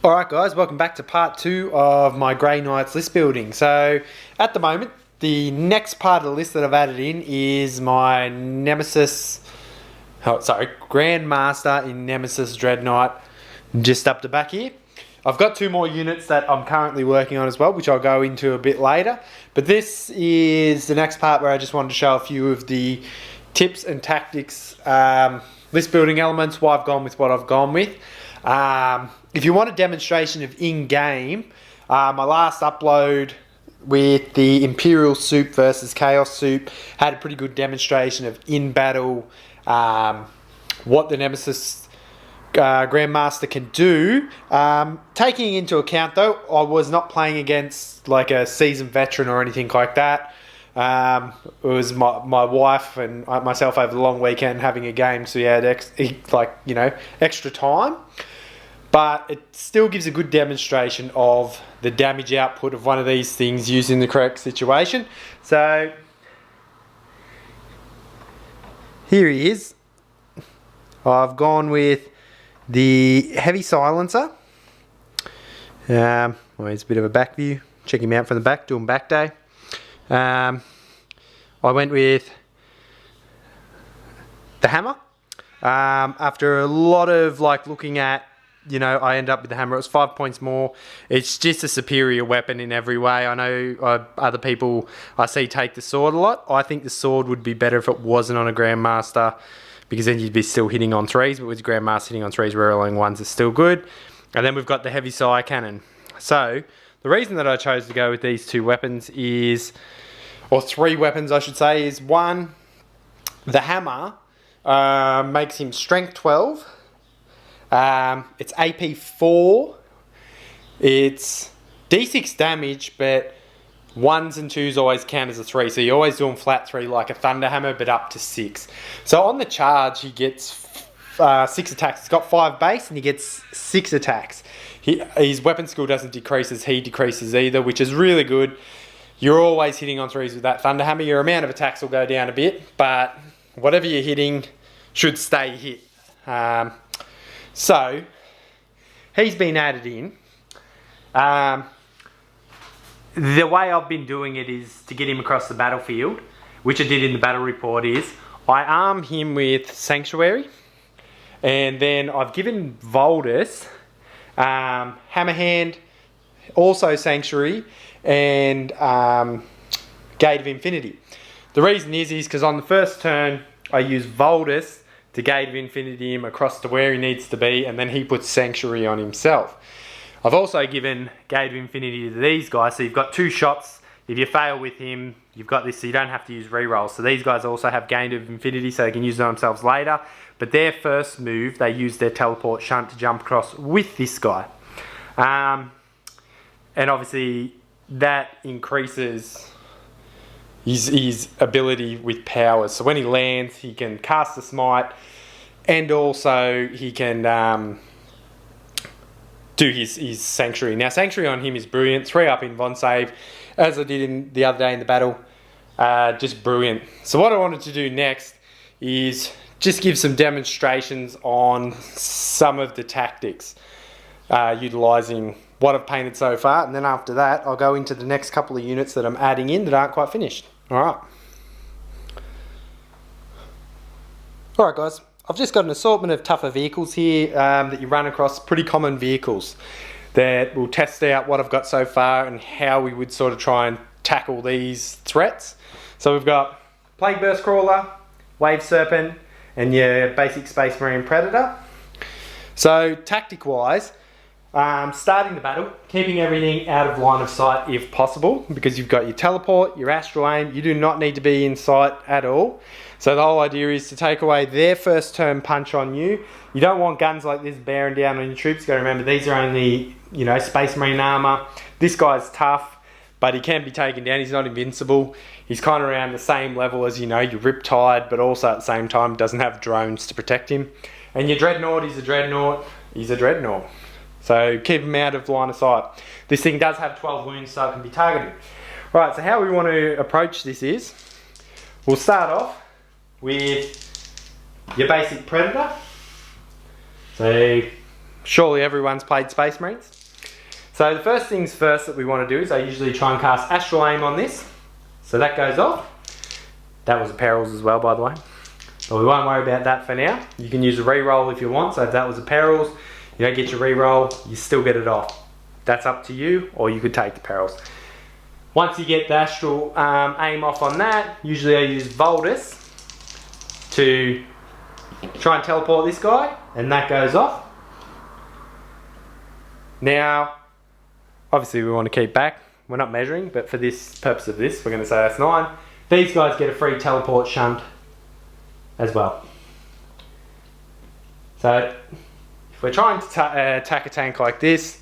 Alright guys, welcome back to part 2 of my Grey Knights list building. So at the moment, the next part of the list that I've added in is my Grandmaster in Nemesis Dreadnought, just up the back here. I've got 2 more units that I'm currently working on as well, which I'll go into a bit later. But this is the next part where I just wanted to show a few of the tips and tactics, list building elements, why I've gone with what I've gone with. If you want a demonstration of in-game, my last upload with the Imperial Soup versus Chaos Soup had a pretty good demonstration of in-battle, what the Nemesis Grandmaster can do. Taking into account though, I was not playing against like a seasoned veteran or anything like that. It was my wife and myself over the long weekend having a game, so we had extra time. But it still gives a good demonstration of the damage output of one of these things used in the correct situation. So here he is. I've gone with the heavy silencer. Well, it's a bit of a back view. Check him out from the back, doing back day. I went with the hammer. After a lot of looking at, I end up with the hammer. It was 5 points more. It's just a superior weapon in every way. I know other people I see take the sword a lot. I think the sword would be better if it wasn't on a Grandmaster, because then you'd be still hitting on 3s, but with Grandmaster hitting on 3s, rerolling 1s is still good. And then we've got the heavy sire cannon. So the reason that I chose to go with these 2 weapons is, or 3 weapons I should say, is 1, the hammer makes him strength 12. It's AP 4, it's D6 damage, but 1s and 2s always count as a 3, so you're always doing flat 3 like a thunder hammer, but up to 6. So on the charge he gets 6 attacks. He's got 5 base and he gets 6 attacks. His weapon skill doesn't decrease as he decreases either, which is really good. You're always hitting on 3s with that thunder hammer. Your amount of attacks will go down a bit, but whatever you're hitting should stay hit. So he's been added in. The way I've been doing it is to get him across the battlefield, which I did in the battle report, is I arm him with Sanctuary, and then I've given Voldus Hammerhand, also Sanctuary, and Gate of Infinity. The reason is because on the first turn I use Voldus to Gate of Infinity him across to where he needs to be, and then he puts Sanctuary on himself. I've also given Gate of Infinity to these guys, so you've got 2 shots. If you fail with him, you've got this, so you don't have to use rerolls. So these guys also have Gate of Infinity, so they can use it on themselves later. But their first move, they use their teleport shunt to jump across with this guy. And obviously that increases his ability with powers. So when he lands, he can cast a smite, and also he can do his Sanctuary. Now Sanctuary on him is brilliant. 3 up in Von Save, as I did the other day in the battle. Just brilliant. So what I wanted to do next is just give some demonstrations on some of the tactics, utilising what I've painted so far, and then after that I'll go into the next couple of units that I'm adding in that aren't quite finished. Alright guys, I've just got an assortment of tougher vehicles here that you run across, pretty common vehicles that will test out what I've got so far and how we would sort of try and tackle these threats. So we've got Plague Burst Crawler, Wave Serpent, and your basic Space Marine Predator. So tactic wise, starting the battle, keeping everything out of line of sight if possible, because you've got your teleport, your astral aim. You do not need to be in sight at all. So the whole idea is to take away their first turn punch on you. You don't want guns like this bearing down on your troops. You got to remember, these are only, Space Marine armor. This guy's tough, but he can be taken down. He's not invincible. He's kind of around the same level as, your Riptide, but also at the same time doesn't have drones to protect him. And your Dreadnought is a Dreadnought. He's a Dreadnought. So keep him out of line of sight. This thing does have 12 wounds, so it can be targeted. Right, so how we want to approach this is, we'll start off with your basic Predator. So surely everyone's played Space Marines. So the first things first that we want to do is I usually try and cast Astral Aim on this. So that goes off. That was a Perils as well, by the way. But we won't worry about that for now. You can use a reroll if you want. So if that was a Perils, you don't get your reroll, you still get it off. That's up to you, or you could take the Perils. Once you get the Astral Aim off on that, usually I use Voldus to try and teleport this guy, and that goes off. Now, obviously we want to keep back. We're not measuring, but for this purpose of this, we're going to say that's 9. These guys get a free teleport shunt as well. So, if we're trying to attack a tank like this,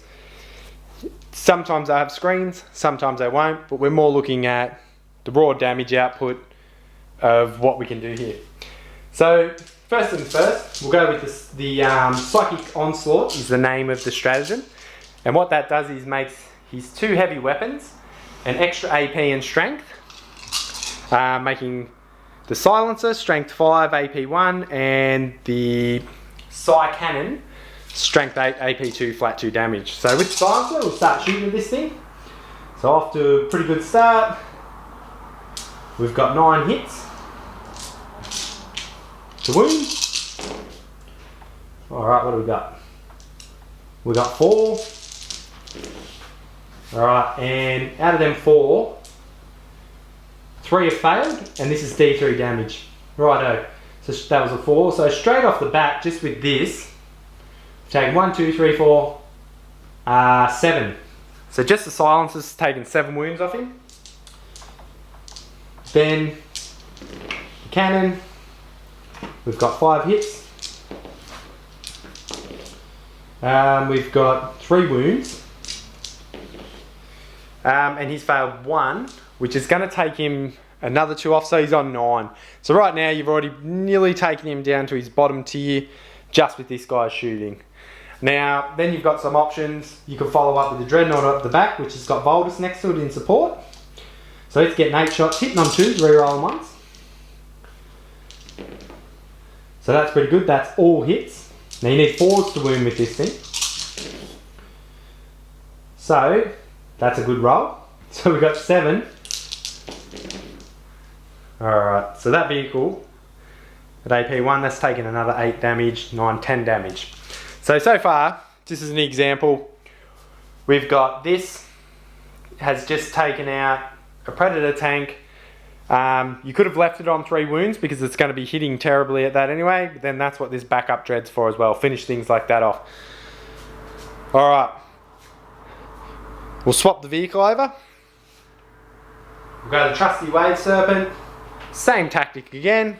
sometimes they have screens, sometimes they won't, but we're more looking at the raw damage output of what we can do here. So, first things first, we'll go with this, the Psychic Onslaught is the name of the stratagem. And what that does is makes his 2 heavy weapons an extra AP and strength, making the Silencer strength 5, AP 1, and the Psy Cannon strength 8, AP 2, flat 2 damage. So with the Silencer, we'll start shooting with this thing. So off to a pretty good start. We've got 9 hits to wound. Alright, what do we got? We got 4. Alright, and out of them 4, 3 have failed, and this is D3 damage. Righto, so that was a 4. So straight off the bat, just with this, take 1, 2, 3, 4, 7. So just the Silencer's taken 7 wounds off him. Then the Cannon, we've got 5 hits. We've got 3 wounds. And he's failed 1, which is going to take him another 2 off, so he's on 9. So right now you've already nearly taken him down to his bottom tier just with this guy shooting. Now, then you've got some options. You can follow up with the Dreadnought at the back, which has got Voldus next to it in support. So it's getting 8 shots, hitting on 2s, rerolling 1s. So that's pretty good. That's all hits. Now you need 4s to wound with this thing. So that's a good roll. So we've got 7. Alright, so that vehicle at AP1, that's taken another 8 damage, 9, 10 damage. So far, this is an example. We've got this, has just taken out a Predator tank. You could have left it on 3 wounds because it's going to be hitting terribly at that anyway. But then that's what this backup dread's for as well. Finish things like that off. Alright. We'll swap the vehicle over. We'll go to the trusty Wave Serpent. Same tactic again.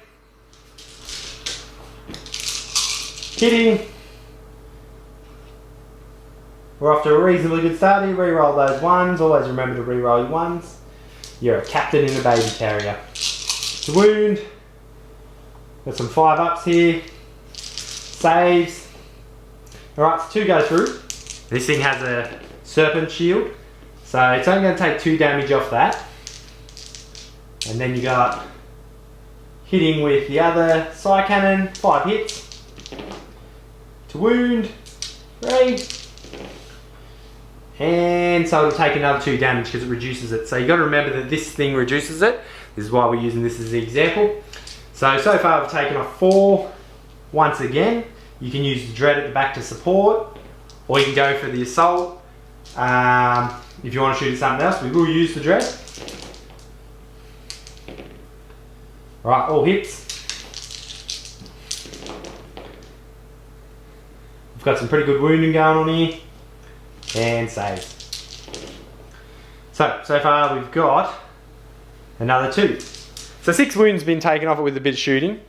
Hitting. We're off to a reasonably good start here. Reroll those 1s. Always remember to reroll your 1s. You're a captain in a baby carrier. To wound. Got some 5-ups here. Saves. Alright, so 2 go through. This thing has a Serpent shield, so it's only going to take 2 damage off that. And then you got hitting with the other Psy Cannon, 5 hits. To wound, 3. And so it'll take another 2 damage because it reduces it. So you got to remember that this thing reduces it. This is why we're using this as the example. So far we've taken off 4. Once again, you can use the Dread at the back to support, or you can go for the Assault. If you want to shoot at something else, we will use the Dread. Right, all hits. We've got some pretty good wounding going on here. And saves. So far we've got another 2. So 6 wounds been taken off it with a bit of shooting.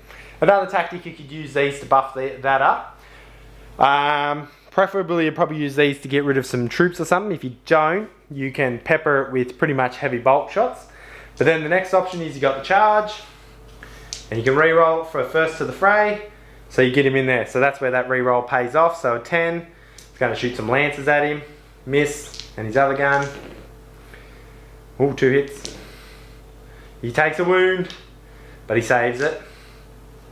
Another tactic, you could use these to buff that up. Preferably you'd probably use these to get rid of some troops or something. If you don't, you can pepper it with pretty much heavy bulk shots. But then the next option is you got the charge, and you can reroll for first to the fray, so you get him in there. So that's where that reroll pays off. So a 10, it's going to shoot some lances at him, miss, and his other gun. Ooh, 2 hits. He takes a wound, but he saves it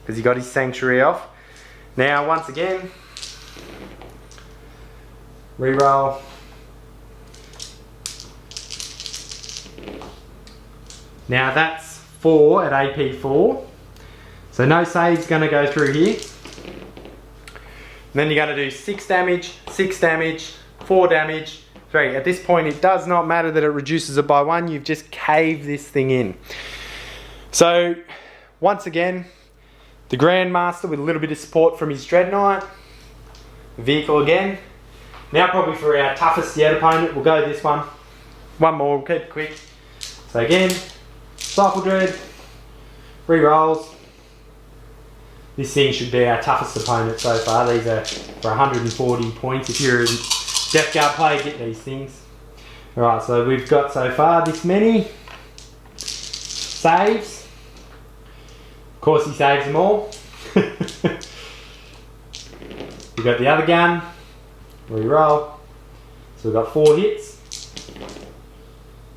because he got his sanctuary off. Now, once again, Reroll. Now that's 4 at AP4. So no save's going to go through here. And then you're going to do 6 damage, 6 damage, 4 damage, 3. At this point, it does not matter that it reduces it by 1. You've just caved this thing in. So, once again, the Grandmaster with a little bit of support from his Dreadnought. Vehicle again. Now probably for our toughest yet opponent, we'll go this one. One more, we'll keep it quick. So again, Cycle Dread, re-rolls. This thing should be our toughest opponent so far. These are for 140 points. If you're a Death Guard player, get these things. Alright, so we've got so far this many saves. Of course he saves them all. We've got the other gun. Re-roll. So we've got 4 hits.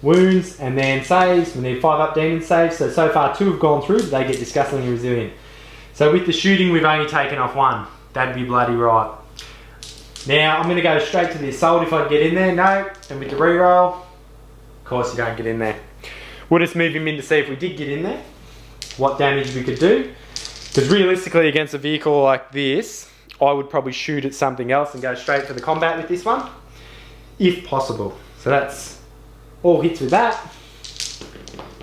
Wounds and then saves. We need 5 up demon saves. So far 2 have gone through, but they get disgustingly resilient. So with the shooting, we've only taken off 1. That'd be bloody right. Now, I'm going to go straight to the assault if I can get in there. No. And with the reroll, of course you don't get in there. We'll just move him in to see if we did get in there, what damage we could do. Because realistically, against a vehicle like this, I would probably shoot at something else and go straight for the combat with this one, if possible. So that's all hits with that.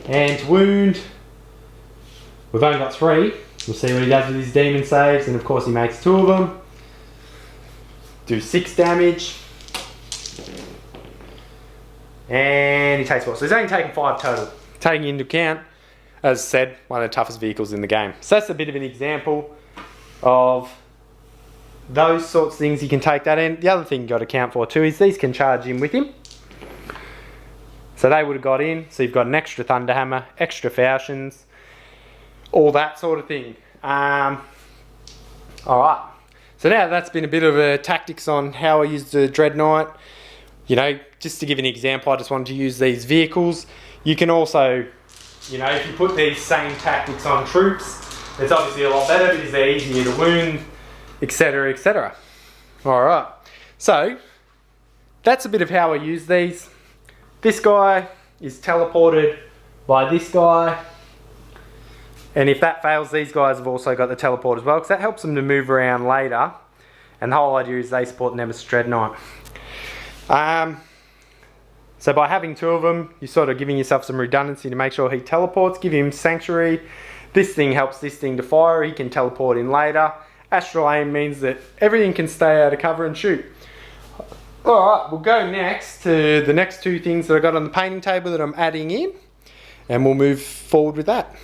And to wound, we've only got 3. We'll see what he does with his demon saves, and of course he makes 2 of them. Do 6 damage. And he takes 4. So he's only taken 5 total. Taking into account, as I said, one of the toughest vehicles in the game. So that's a bit of an example of those sorts of things you can take that in. The other thing you've got to account for too is these can charge in with him. So they would have got in. So you've got an extra Thunderhammer, extra falchions, all that sort of thing. Alright, so now that's been a bit of a tactics on how I use the Dreadnought. You know, just to give an example, I just wanted to use these vehicles. You can also, you know, if you put these same tactics on troops, it's obviously a lot better because they're easier to wound, etc, etc. Alright, so that's a bit of how I use these. This guy is teleported by this guy. And if that fails, these guys have also got the teleport as well, because that helps them to move around later. And the whole idea is they support Nemesis Dreadnought. So by having 2 of them, you're sort of giving yourself some redundancy to make sure he teleports. Give him Sanctuary. This thing helps this thing to fire. He can teleport in later. Astral Aim means that everything can stay out of cover and shoot. Alright, we'll go next to the next 2 things that I got on the painting table that I'm adding in. And we'll move forward with that.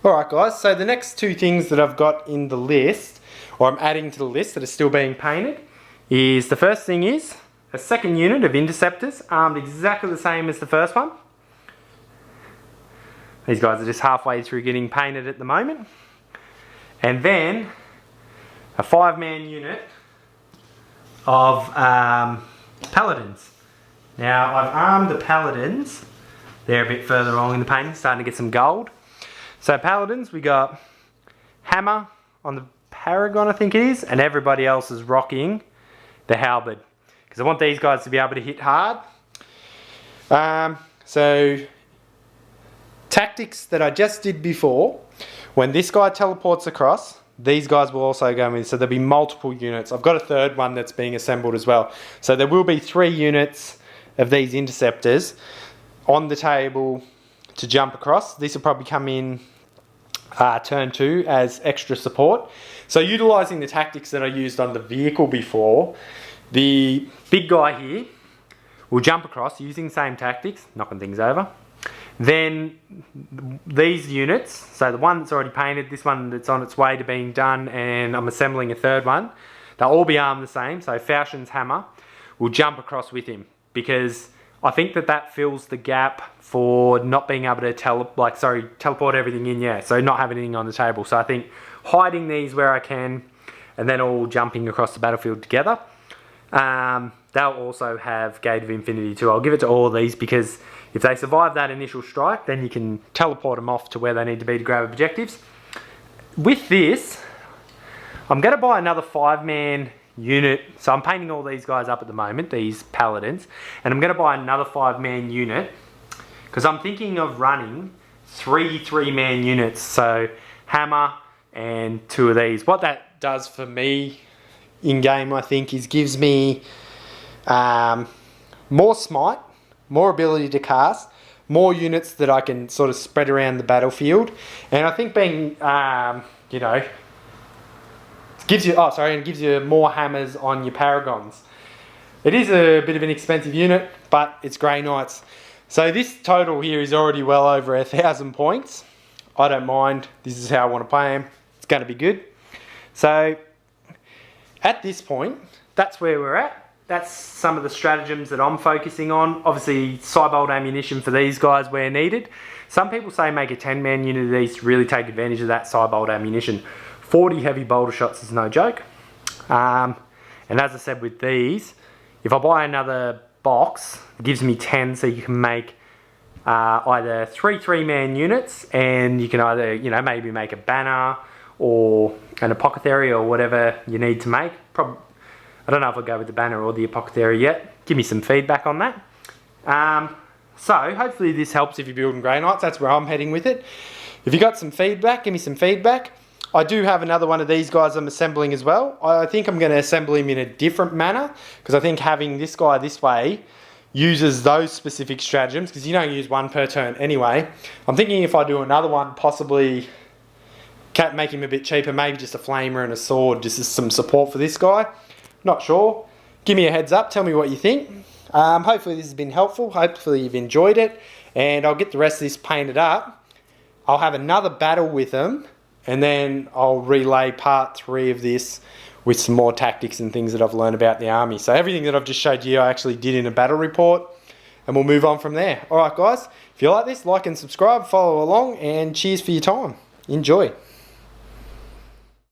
Alright guys, so the next 2 things that I've got in the list, or I'm adding to the list that are still being painted, is the first thing is a second unit of Interceptors, armed exactly the same as the first one. These guys are just halfway through getting painted at the moment. And then a 5-man unit of Paladins. Now I've armed the Paladins, they're a bit further along in the painting, starting to get some gold. So Paladins, we got Hammer on the Paragon, I think it is, and everybody else is rocking the Halberd. Because I want these guys to be able to hit hard. So, tactics that I just did before, when this guy teleports across, these guys will also go in, so there'll be multiple units. I've got a 3rd one that's being assembled as well. So there will be 3 units of these Interceptors on the table to jump across. These will probably come in turn 2 as extra support. So utilising the tactics that I used on the vehicle before, the big guy here will jump across using the same tactics, knocking things over. Then these units, so the one that's already painted, this one that's on its way to being done, and I'm assembling a 3rd one, they'll all be armed the same. So Falchion's Hammer will jump across with him, because I think that fills the gap for not being able to teleport everything in, yeah. So not having anything on the table. So I think hiding these where I can, and then all jumping across the battlefield together. They'll also have Gate of Infinity too. I'll give it to all of these, because if they survive that initial strike, then you can teleport them off to where they need to be to grab objectives. With this, I'm going to buy another 5-man unit. So I'm painting all these guys up at the moment, these paladins, and I'm going to buy another 5-man unit because I'm thinking of running 3 3-man units. So hammer and 2 of these. What that does for me in game, I think, is gives me more smite, more ability to cast, more units that I can sort of spread around the battlefield, and I think being you know, gives you it gives you more hammers on your paragons. It is a bit of an expensive unit, but it's Grey Knights. So this total here is already well over 1,000 points. I don't mind. This is how I want to play them. It's going to be good. So at this point, that's where we're at. That's some of the stratagems that I'm focusing on. Obviously, Cybolt ammunition for these guys where needed. Some people say make a 10-man unit of these to really take advantage of that Cybolt ammunition. 40 heavy bolter shots is no joke. And as I said with these, if I buy another box, it gives me 10, so you can make either 3 3-man units, and you can either, you know, maybe make a banner or an apothecary or whatever you need to make. I don't know if I'll go with the banner or the apothecary yet. Give me some feedback on that. So hopefully this helps if you're building Grey Knights. That's where I'm heading with it. If you got some feedback, give me some feedback. I do have another one of these guys I'm assembling as well. I think I'm going to assemble him in a different manner, because I think having this guy this way uses those specific stratagems, because you don't use one per turn anyway. I'm thinking if I do another one, possibly make him a bit cheaper, maybe just a flamer and a sword, just as some support for this guy. Not sure. Give me a heads up, tell me what you think. Hopefully this has been helpful, hopefully you've enjoyed it, and I'll get the rest of this painted up. I'll have another battle with them, and then I'll relay part 3 of this with some more tactics and things that I've learned about the army. So everything that I've just showed you I actually did in a battle report, and we'll move on from there. Alright guys, if you like this, like and subscribe, follow along, and cheers for your time. Enjoy.